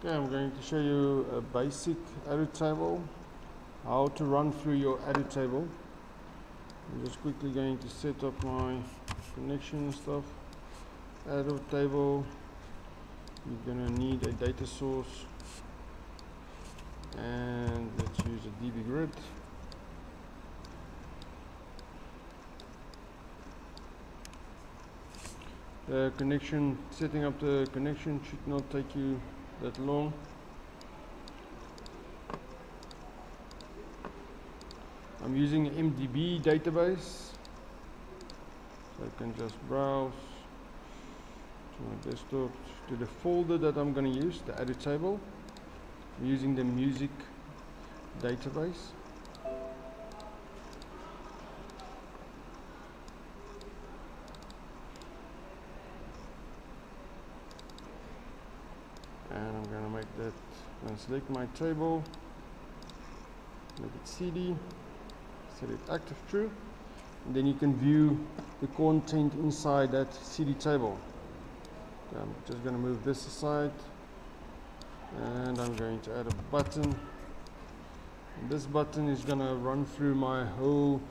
Okay, I'm going to show you a basic Adotable, how to run through your Adotable. I'm just quickly going to set up my connection and stuff. Adotable, you're going to need a data source, and let's use a DB grid. The connection, setting up the connection should not take you that long. I'm using an MDB database, so I can just browse to my desktop to the folder that I'm going to use, the Adotable. I'm using the music database. And I'm going to make that, I'm going to select my table, make it CD, set it active true, and then you can view the content inside that CD table. Okay, I'm just going to move this aside, and I'm going to add a button. And this button is going to run through my whole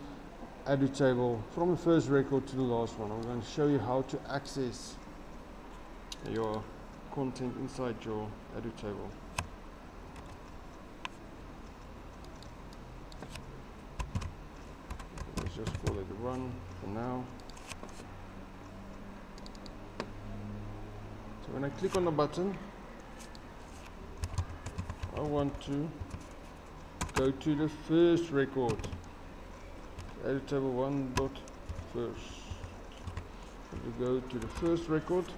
Adotable from the first record to the last one. I'm going to show you how to access your content inside your Adotable. Let's just call it run for now. So when I click on the button, I want to go to the first record, Adotable 1.first. So we go to the first record.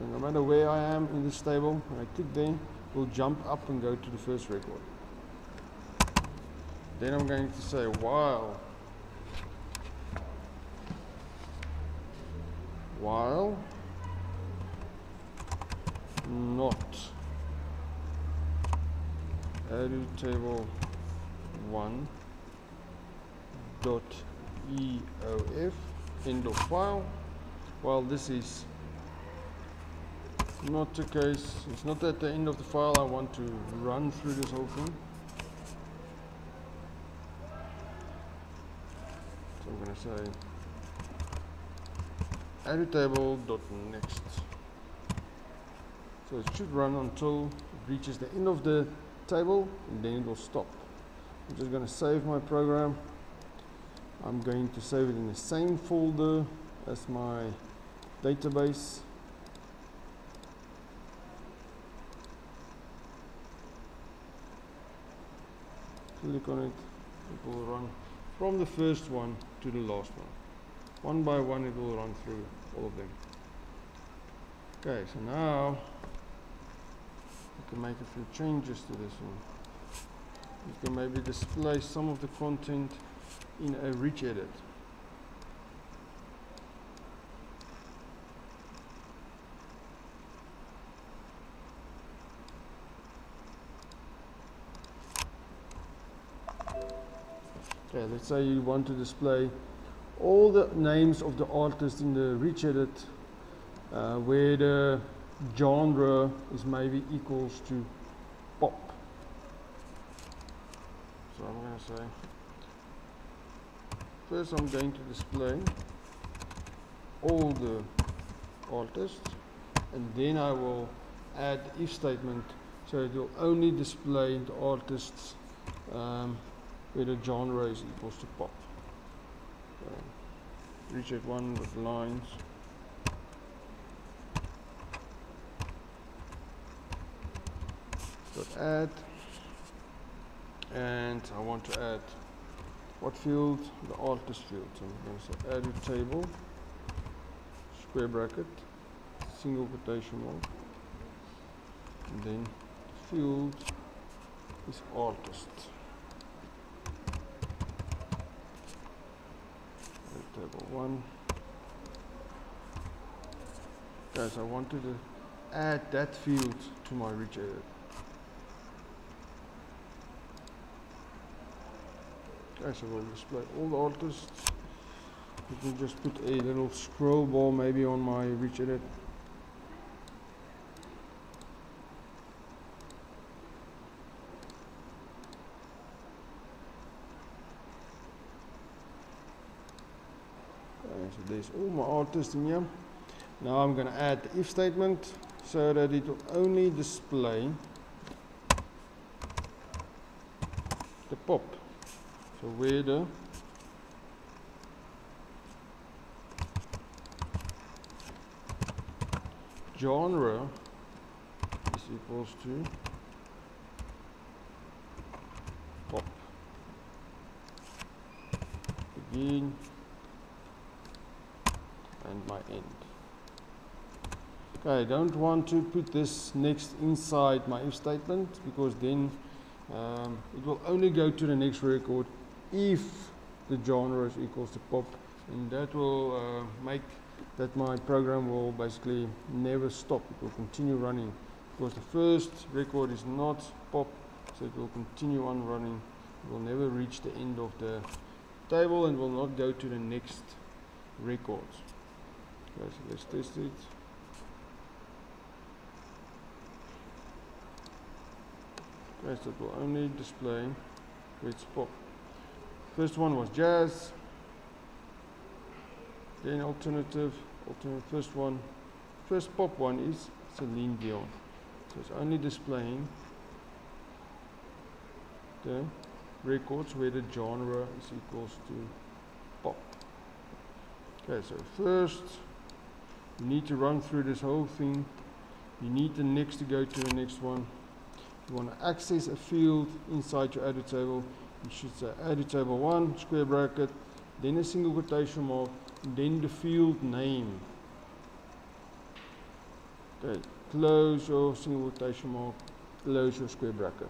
And no matter where I am in this table, when I click there, we'll jump up and go to the first record. Then I'm going to say while not Adotable 1.eof end of file. While this is not the case, it's not at the end of the file, I want to run through this whole thing. So I'm going to say Adotable.next. So it should run until it reaches the end of the table, and then it will stop. I'm just going to save my program. I'm going to save it in the same folder as my database. Click on it, it will run from the first one to the last one. One by one it will run through all of them. Okay, so now you can make a few changes to this one. You can maybe display some of the content in a rich edit. Okay, let's say you want to display all the names of the artists in the rich edit where the genre is maybe equals to pop. So I'm going to say, first I'm going to display all the artists, and then I will add the if statement, so it will only display the artists where the genre is equals to pop. Recheck one with lines. Add, and I want to add what field? The artist field. So I'm going to say Adotable, square bracket, single quotation mark, and then field is artist. Table 1. Guys, I wanted to add that field to my rich edit. Okay, so we'll display all the artists Let me just put a little scroll bar maybe on my rich edit. Okay, so there's all my artists in here. Now I'm going to add the if statement so that it will only display the pop. So where the genre is equals to pop. Begin and my end. Okay, I don't want to put this next inside my if statement because then it will only go to the next record if the genre is equals to pop, and that will make that my program will basically never stop. It will continue running because the first record is not pop, so it will continue on running. It will never reach the end of the table and will not go to the next records. Okay, so let's test it. Okay, so it will only display where it's pop. First one was jazz, then alternative, first pop one is Celine Dion. So it's only displaying the records where the genre is equals to pop. Okay, so first you need to run through this whole thing. You need the next to go to the next one. You want to access a field inside your Adotable. You should say Adotable 1, square bracket, then a single quotation mark, then the field name. Okay, close your single quotation mark, close your square bracket.